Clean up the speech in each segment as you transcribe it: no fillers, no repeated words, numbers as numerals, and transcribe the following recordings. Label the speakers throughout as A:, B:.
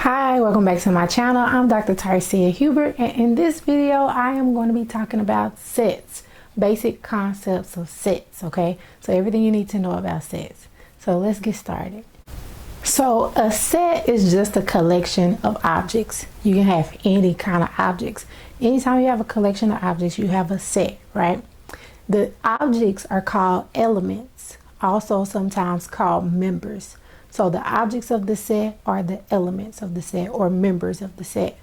A: Hi, welcome back to my channel. I'm Dr. Tarcia Hubert, and in this video I am going to be talking about sets, basic concepts of sets, okay? So everything you need to know about sets. So let's get started. So a set is just a collection of objects. You can have any kind of objects. Anytime you have a collection of objects, you have a set, right? The objects are called elements, also sometimes called members. So the objects of the set are the elements of the set or members of the set.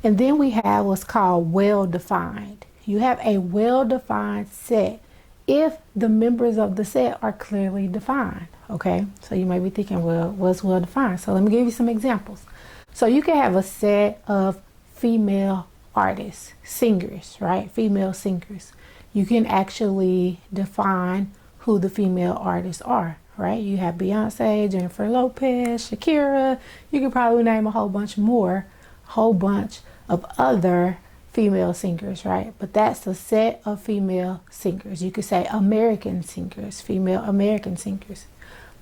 A: And then we have what's called well-defined. You have a well-defined set if the members of the set are clearly defined, okay? So you might be thinking, well, what's well-defined? So let me give you some examples. So you can have a set of female artists, singers, right? Female singers. You can actually define who the female artists are. Right? You have Beyonce, Jennifer Lopez, Shakira. You could probably name a whole bunch of other female singers, right? But that's a set of female singers. You could say American singers, female American singers.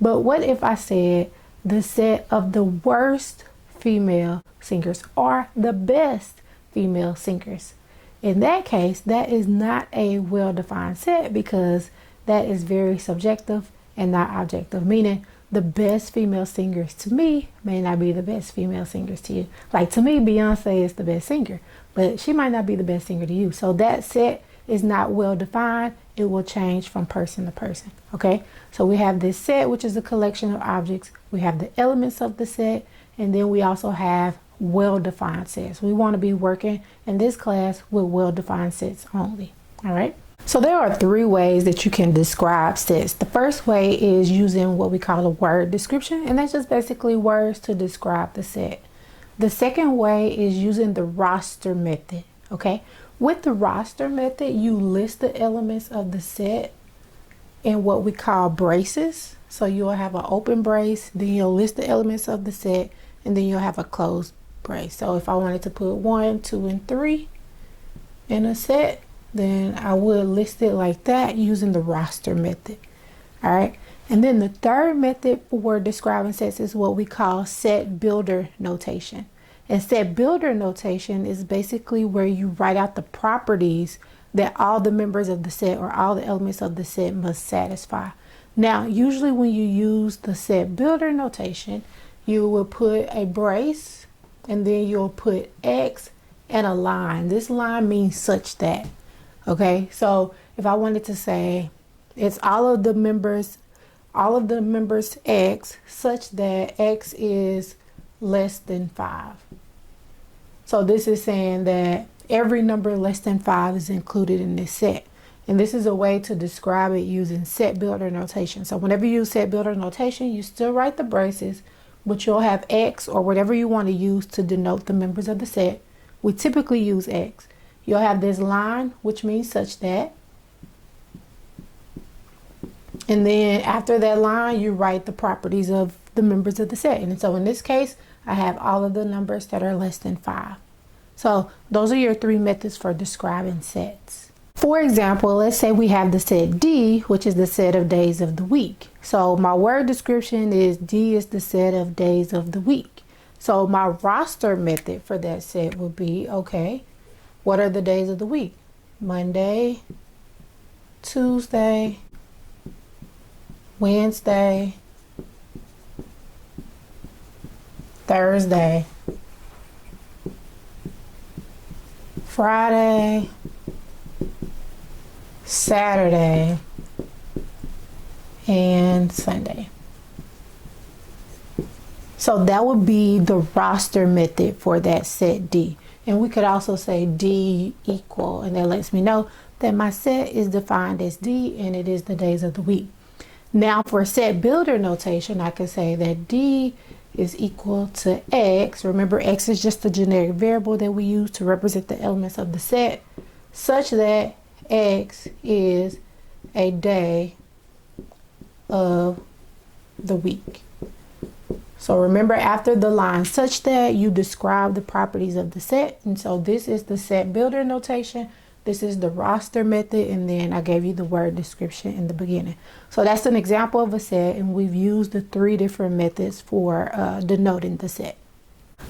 A: But what if I said the set of the worst female singers or the best female singers? In that case, that is not a well-defined set because that is very subjective and not objective, meaning the best female singers to me may not be the best female singers to you. Like to me, Beyonce is the best singer, but she might not be the best singer to you. So that set is not well defined. It will change from person to person, okay? So we have this set, which is a collection of objects. We have the elements of the set, and then we also have well-defined sets. We want to be working in this class with well-defined sets only, all right? So there are three ways that you can describe sets. The first way is using what we call a word description, and that's just basically words to describe the set. The second way is using the roster method, okay? With the roster method, you list the elements of the set in what we call braces. So you'll have an open brace, then you'll list the elements of the set, and then you'll have a closed brace. So if I wanted to put 1, 2, and 3 in a set, then I would list it like that using the roster method. All right. And then the third method for describing sets is what we call set builder notation. And set builder notation is basically where you write out the properties that all the members of the set or all the elements of the set must satisfy. Now, usually when you use the set builder notation, you will put a brace and then you'll put X and a line. This line means such that. Okay, so if I wanted to say it's all of the members X such that X is less than 5. So this is saying that every number less than 5 is included in this set. And this is a way to describe it using set builder notation. So whenever you use set builder notation, you still write the braces, but you'll have X or whatever you want to use to denote the members of the set. We typically use X. You'll have this line, which means such that. And then after that line, you write the properties of the members of the set. And so in this case, I have all of the numbers that are less than 5. So those are your three methods for describing sets. For example, let's say we have the set D, which is the set of days of the week. So my word description is D is the set of days of the week. So my roster method for that set would be, okay, what are the days of the week? Monday, Tuesday, Wednesday, Thursday, Friday, Saturday, and Sunday. So that would be the roster method for that set D. And we could also say D equal, and that lets me know that my set is defined as D and it is the days of the week. Now for set builder notation, I could say that D is equal to X. Remember, X is just a generic variable that we use to represent the elements of the set, such that X is a day of the week. So remember, after the line such that, you describe the properties of the set. And so this is the set builder notation. This is the roster method, and then I gave you the word description in the beginning. So that's an example of a set, and we've used the three different methods for denoting the set.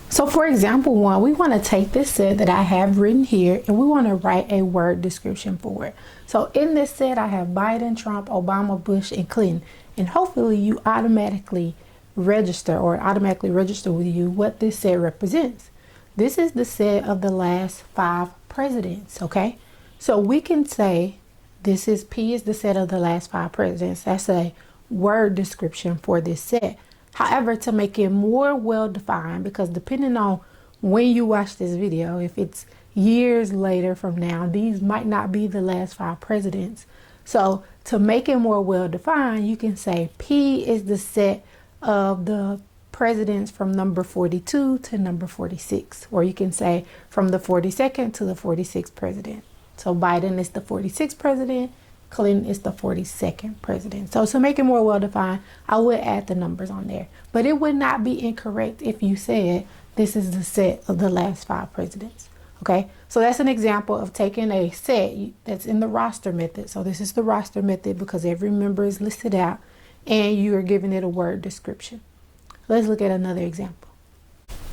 A: So for example 1, we want to take this set that I have written here and we want to write a word description for it. So in this set, I have Biden, Trump, Obama, Bush, and Clinton. And hopefully you automatically register with you what this set represents. This is the set of the last 5 presidents, okay? So we can say this is P is the set of the last 5 presidents. That's a word description for this set. However, to make it more well-defined, because depending on when you watch this video, if it's years later from now, these might not be the last 5 presidents. So to make it more well-defined, you can say P is the set of the presidents from number 42 to number 46, or you can say from the 42nd to the 46th president. So Biden is the 46th president, Clinton is the 42nd president. So to make it more well-defined, I would add the numbers on there. But it would not be incorrect if you said this is the set of the last 5 presidents. Okay, so that's an example of taking a set that's in the roster method. So this is the roster method because every member is listed out and you are giving it a word description. Let's look at another example.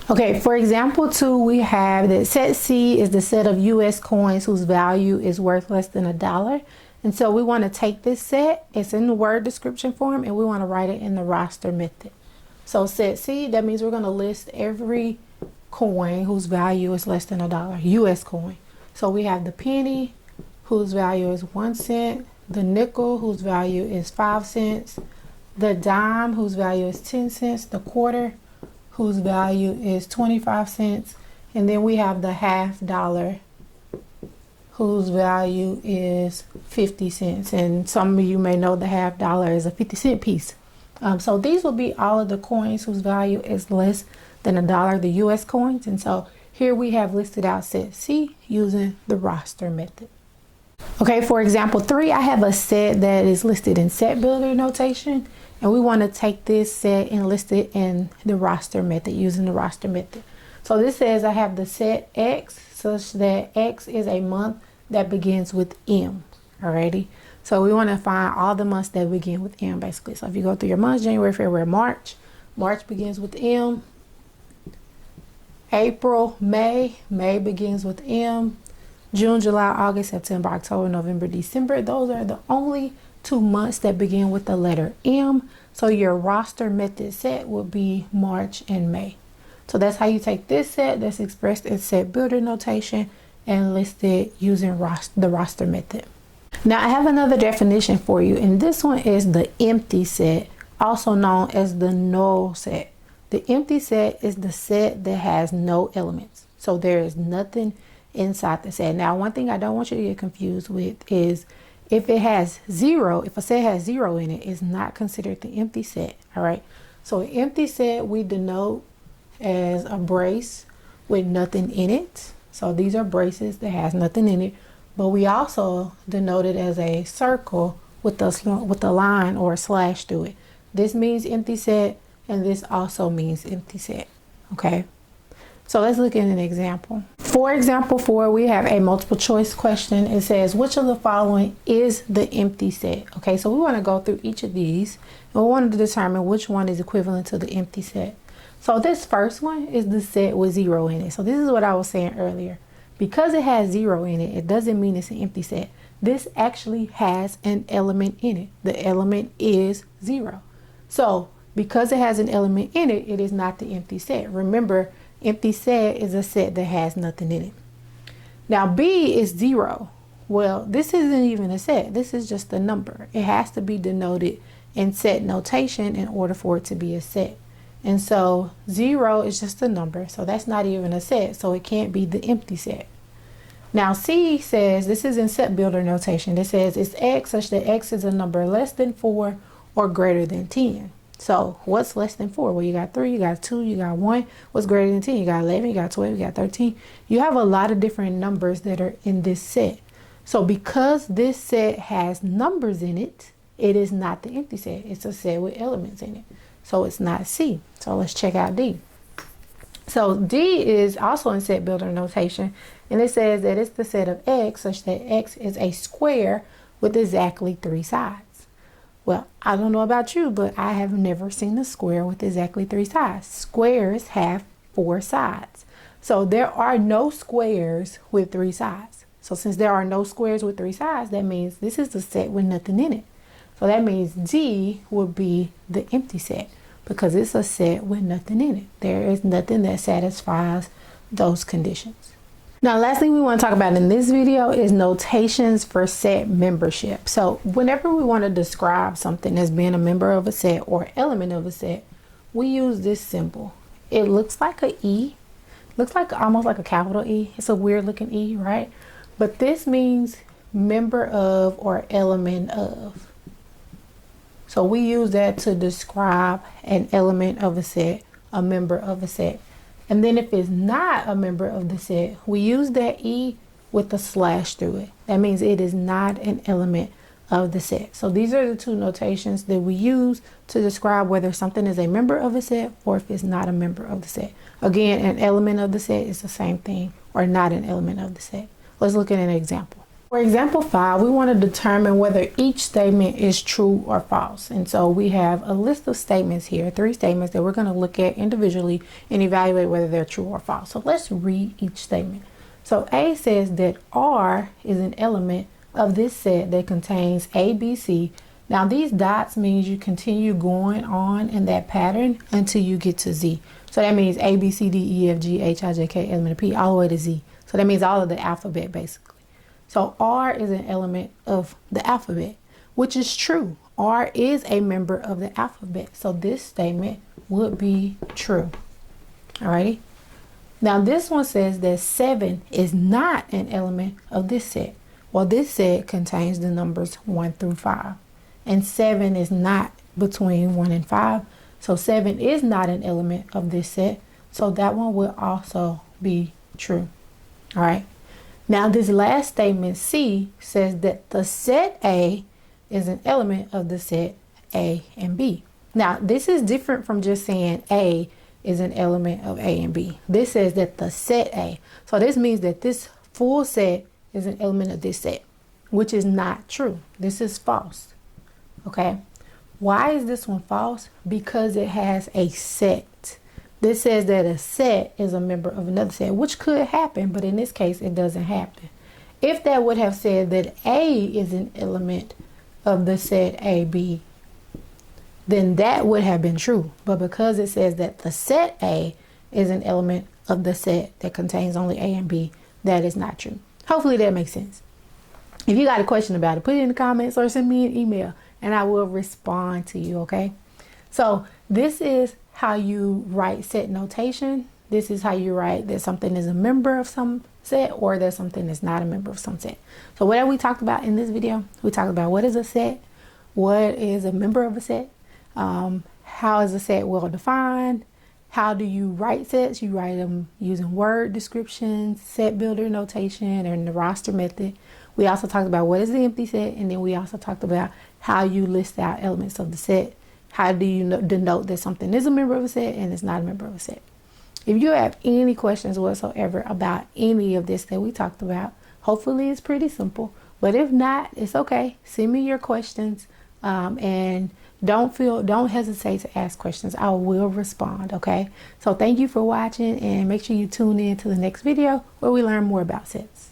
A: Okay, for example 2, we have that set C is the set of US coins whose value is worth less than $1. And so we want to take this set, it's in the word description form, and we want to write it in the roster method. So set C, that means we're going to list every coin whose value is less than $1, US coin. So we have the penny whose value is 1 cent, the nickel whose value is 5 cents, the dime whose value is 10 cents, the quarter whose value is 25 cents, and then we have the $half whose value is 50 cents. And some of you may know the $half is a 50-cent piece. So these will be all of the coins whose value is less than $1, the US coins. And so here we have listed out set C using the roster method. Okay, for example 3, I have a set that is listed in set builder notation, and we want to take this set and list it in the roster method using the roster method. So this says I have the set X such that X is a month that begins with M. Alrighty, so we want to find all the months that begin with M basically. So if you go through your months, January, February, March begins with M. April, May begins with M. June, July, August, September, October, November, December. Those are the only 2 months that begin with the letter M. So your roster method set will be March and May. So that's how you take this set that's expressed in set builder notation and list it using the roster method. Now I have another definition for you, and this one is the empty set, also known as the null set. The empty set is the set that has no elements. So there is nothing inside the set. Now, one thing I don't want you to get confused with is if it has 0, if a set has 0 in it, it's not considered the empty set. All right. So an empty set we denote as a brace with nothing in it. So these are braces that has nothing in it. But we also denote it as a circle with a line or a slash through it. This means empty set, and this also means empty set. Okay. So let's look at an example. For example 4, we have a multiple choice question. It says, which of the following is the empty set? Okay, so we want to go through each of these, and we want to determine which one is equivalent to the empty set. So this first one is the set with 0 in it. So this is what I was saying earlier. Because it has 0 in it, it doesn't mean it's an empty set. This actually has an element in it. The element is 0. So because it has an element in it, it is not the empty set. Remember, empty set is a set that has nothing in it. Now B is 0. Well, this isn't even a set. This is just a number. It has to be denoted in set notation in order for it to be a set. And so 0 is just a number. So that's not even a set. So it can't be the empty set. Now C says, this is in set builder notation. It says it's X such that X is a number less than 4 or greater than 10. So what's less than 4? Well, you got 3, you got 2, you got 1. What's greater than 10? You got 11, you got 12, you got 13. You have a lot of different numbers that are in this set. So because this set has numbers in it, it is not the empty set. It's a set with elements in it. So it's not C. So let's check out D. So D is also in set builder notation, and it says that it's the set of X such that X is a square with exactly 3 sides. Well, I don't know about you, but I have never seen a square with exactly 3 sides. Squares have 4 sides. So there are no squares with 3 sides. So since there are no squares with 3 sides, that means this is the set with nothing in it. So that means D would be the empty set because it's a set with nothing in it. There is nothing that satisfies those conditions. Now, last thing we want to talk about in this video is notations for set membership. So whenever we want to describe something as being a member of a set or element of a set, we use this symbol. It looks like a E, looks like almost like a capital E. It's a weird looking E, right? But this means member of or element of. So we use that to describe an element of a set, a member of a set. And then if it's not a member of the set, we use that E with a slash through it. That means it is not an element of the set. So these are the 2 notations that we use to describe whether something is a member of a set or if it's not a member of the set. Again, an element of the set is the same thing or not an element of the set. Let's look at an example. For example 5, we want to determine whether each statement is true or false. And so we have a list of statements here, 3 statements that we're going to look at individually and evaluate whether they're true or false. So let's read each statement. So A says that R is an element of this set that contains A, B, C. Now these dots means you continue going on in that pattern until you get to Z. So that means A, B, C, D, E, F, G, H, I, J, K, L, M, N, P, all the way to Z. So that means all of the alphabet basically. So R is an element of the alphabet, which is true. R is a member of the alphabet. So this statement would be true. Alrighty. Now this one says that 7 is not an element of this set. Well, this set contains the numbers 1 through 5. And 7 is not between 1 and 5. So 7 is not an element of this set. So that one will also be true. All right. Now this last statement C says that the set A is an element of the set A and B. Now this is different from just saying A is an element of A and B. This says that the set A. So this means that this full set is an element of this set, which is not true. This is false. Okay. Why is this one false? Because it has a set. This says that a set is a member of another set, which could happen, but in this case, it doesn't happen. If that would have said that A is an element of the set AB, then that would have been true. But because it says that the set A is an element of the set that contains only A and B, that is not true. Hopefully that makes sense. If you got a question about it, put it in the comments or send me an email and I will respond to you, okay? So this is how you write set notation. This is how you write that something is a member of some set or that something is not a member of some set. So what have we talked about in this video? We talked about what is a set, what is a member of a set, how is a set well defined, how do you write sets? You write them using word descriptions, set builder notation, and the roster method. We also talked about what is the empty set, and then we also talked about how you list out elements of the set. How do you denote that something is a member of a set and it's not a member of a set? If you have any questions whatsoever about any of this that we talked about, hopefully it's pretty simple. But if not, it's okay. Send me your questions and don't hesitate to ask questions. I will respond, okay? So thank you for watching and make sure you tune in to the next video where we learn more about sets.